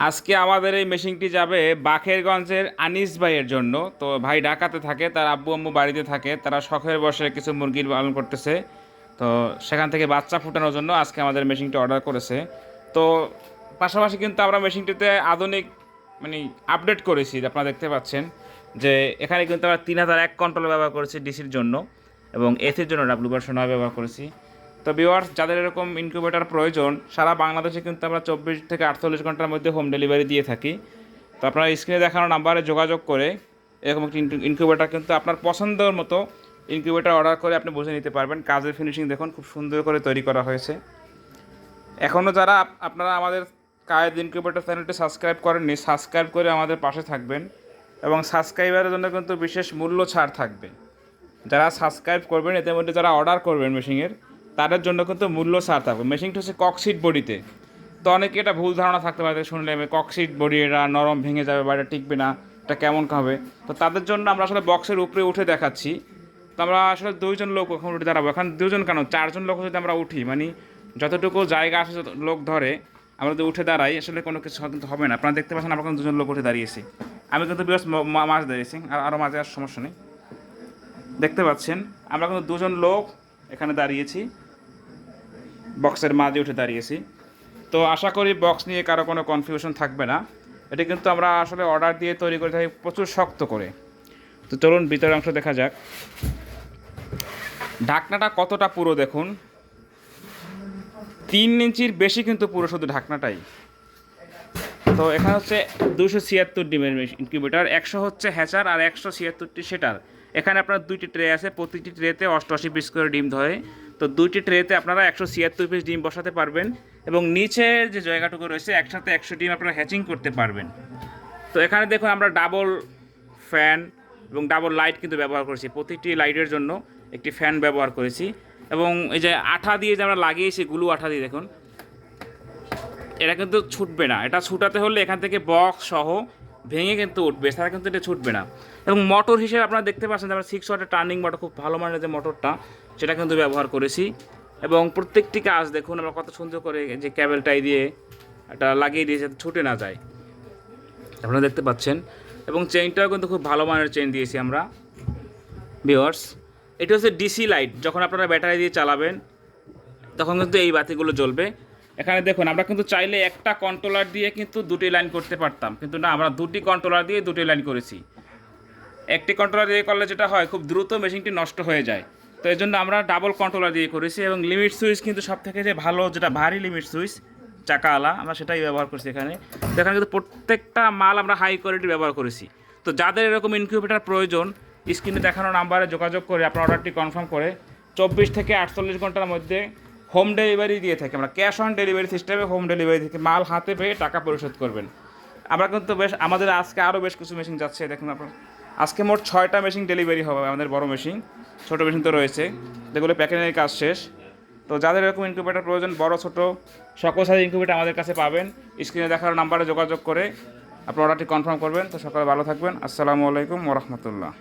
আজকে আমাদের এই মেশিনটি যাবে বাকেরগঞ্জের আনিস ভাইয়ের জন্য। তো ভাই ঢাকাতে থাকে, তার আব্বু আম্মু বাড়িতে থাকে, তারা শখের বসে কিছু মুরগির পালন করতেছে। তো সেখান থেকে বাচ্চা ফুটানোর জন্য আজকে আমাদের মেশিনটি অর্ডার করেছে। তো পাশাপাশি কিন্তু আমরা মেশিনটিতে আধুনিক মানে আপডেট করেছি, আপনারা দেখতে পাচ্ছেন যে এখানে কিন্তু আমরা 3001 কন্ট্রোল ব্যবহার করেছি ডিসির জন্য, এবং এসির জন্য ডাব্লিউ ব্যবহার করেছি। তো ভিউয়ার্স, যাদের এরকম ইনকিউবেটর প্রয়োজন সারা বাংলাদেশে কিন্তু আমরা 24 থেকে 48 ঘন্টার মধ্যে হোম ডেলিভারি দিয়ে থাকি। তো আপনারা স্ক্রিনে দেখানো নাম্বারে যোগাযোগ করে এরকম একটি ইনকিউবেটর কিন্তু আপনার পছন্দের মতো ইনকিউবেটর অর্ডার করে আপনি বুঝে নিতে পারবেন। কাজের ফিনিশিং দেখুন, খুব সুন্দর করে তৈরি করা হয়েছে। এখনও যারা আপনারা আমাদের কায়েদ ইনকিউবেটর চ্যানেলটি সাবস্ক্রাইব করেননি, সাবস্ক্রাইব করে আমাদের পাশে থাকবেন, এবং সাবস্ক্রাইবারের জন্য কিন্তু বিশেষ মূল্য ছাড় থাকবে। যারা সাবস্ক্রাইব করবেন, এদের মধ্যে যারা অর্ডার করবেন মেশিনের, তাদের জন্য কিন্তু মূল্য ছাড় থাকবে। মেশিনটা হচ্ছে ককশিট বডিতে। তো অনেকে এটা ভুল ধারণা থাকতে পারে, শুনলে ককশিট বডি, এটা নরম ভেঙে যাবে বা এটা টিকবে না, এটা কেমন হবে। তো তাদের জন্য আমরা আসলে বক্সের উপরে উঠে দেখাচ্ছি। তো আমরা আসলে 2জন লোক এখন উঠে দাঁড়াবো, এখন 2জন কেন 4জন লোক যদি আমরা উঠি, মানে যতটুকু জায়গা আসে লোক ধরে আমরা যদি উঠে দাঁড়াই, আসলে কোনো কিছু কিন্তু হবে না। আপনারা দেখতে পাচ্ছেন আমরা কিন্তু 2জন লোক উঠে দাঁড়িয়েছি। আমি কিন্তু বেশ মাছ দাঁড়িয়েছি, আর আরও মাঝে আর সমস্যা নেই। দেখতে পাচ্ছেন আমরা কিন্তু 2জন লোক এখানে দাঁড়িয়েছি, বক্সের মাঝে উঠে দাঁড়িয়েছি। তো আশা করি বক্স নিয়ে কারো কোনো কনফিউশন থাকবে না। এটা কিন্তু আমরা আসলে অর্ডার দিয়ে তৈরি করে থাকি প্রচুর শক্ত করে। তো চলুন ভিতরের অংশ দেখা যাক। ঢাকনাটা কতটা পুরো দেখুন, 3 ইঞ্চির বেশি কিন্তু পুরো, শুধু ঢাকনাটাই। তো এখানে হচ্ছে 276 ডিমের ইনকিউবেটার, 100 হচ্ছে হ্যাচার আর 176টি সেটার। এখানে আপনার 2টি ট্রে আছে, প্রতিটি ট্রেতে 88 পিস করে ডিম ধরে। তো 2টি ট্রেতে আপনারা 176 পিস ডিম বসাতে পারবেন, এবং নিচের যে জায়গাটুকু রয়েছে একসাথে 100 ডিম আপনারা হ্যাচিং করতে পারবেন। তো এখানে দেখুন আমরা ডাবল ফ্যান এবং ডাবল লাইট কিন্তু ব্যবহার করেছি, প্রতিটি লাইটের জন্য একটি ফ্যান ব্যবহার করেছি। এবং এই যে আঠা দিয়ে যে আমরা লাগিয়েছি, গ্লু আঠা দিয়ে, দেখুন এটা কিন্তু ছুটবে না। এটা ছুটাতে হলে এখান থেকে বক্স সহ ভেঙে কিন্তু উঠবে, এছাড়া কিন্তু এটা ছুটবে না। এবং মোটর হিসেবে আপনারা দেখতে পাচ্ছেন যে আমরা 6 ওয়াটের টার্নিং মোটর, খুব ভালো মানের যে মোটরটা, সেটা কিন্তু ব্যবহার করেছি। এবং প্রত্যেকটি কাজ দেখুন আমরা কত সুন্দর করে যে ক্যাবেলটাই দিয়ে এটা লাগিয়ে দিয়েছে, ছুটে না যায়, আপনারা দেখতে পাচ্ছেন। এবং চেইনটাও কিন্তু খুব ভালো মানের চেইন দিয়েছি আমরা। ভিউয়ার্স, এটা হচ্ছে ডিসি লাইট, যখন আপনারা ব্যাটারি দিয়ে চালাবেন তখন কিন্তু এই বাতিগুলো জ্বলবে। এখানে দেখুন আমরা কিন্তু চাইলে একটা কন্ট্রোলার দিয়ে কিন্তু 2টি লাইন করতে পারতাম, কিন্তু না, আমরা 2টি কন্ট্রোলার দিয়ে 2টি লাইন করেছি। একটি কন্ট্রোলার দিয়ে করলে যেটা হয়, খুব দ্রুত মেশিনটি নষ্ট হয়ে যায়। তো এই জন্য আমরা ডাবল কন্ট্রোলার দিয়ে করেছি। এবং লিমিট সুইচ কিন্তু সব থেকে যে ভালো, যেটা ভারী লিমিট সুইচ চাকাওয়ালা, আমরা সেটাই ব্যবহার করছি এখানে। তো এখানে কিন্তু প্রত্যেকটা মাল আমরা হাই কোয়ালিটি ব্যবহার করেছি। তো যাদের এরকম ইনকিউবেটর প্রয়োজন, স্ক্রিনে দেখানো নাম্বারে যোগাযোগ করে আপনার অর্ডারটি কনফার্ম করে 24 থেকে 48 ঘন্টার মধ্যে হোম ডেলিভারি দিয়ে থাকি আমরা। ক্যাশ অন ডেলিভারি সিস্টেমে হোম ডেলিভারি থেকে মাল হাতে পেয়ে টাকা পরিশোধ করবেন। আমরা কিন্তু আমাদের আজকে আরও বেশ কিছু মেশিন যাচ্ছে, দেখুন আপনার। আজকে মোট 6টা মেশিন ডেলিভারি হবে, আমাদের বড় মেশিন, ছোটো মেশিন তো রয়েছে, যেগুলো প্যাকেজিংয়ের কাজ শেষ। তো যাদের এরকম ইনকিউবেটর প্রয়োজন, বড় ছোট সকল সাইজ ইনকিউবেটর আমাদের কাছে পাবেন। স্ক্রিনে দেখার নাম্বারে যোগাযোগ করে আপনার অর্ডারটি কনফার্ম করবেন। তো সকালে ভালো থাকবেন। আসসালামু আলাইকুম ওয়া রাহমাতুল্লাহ।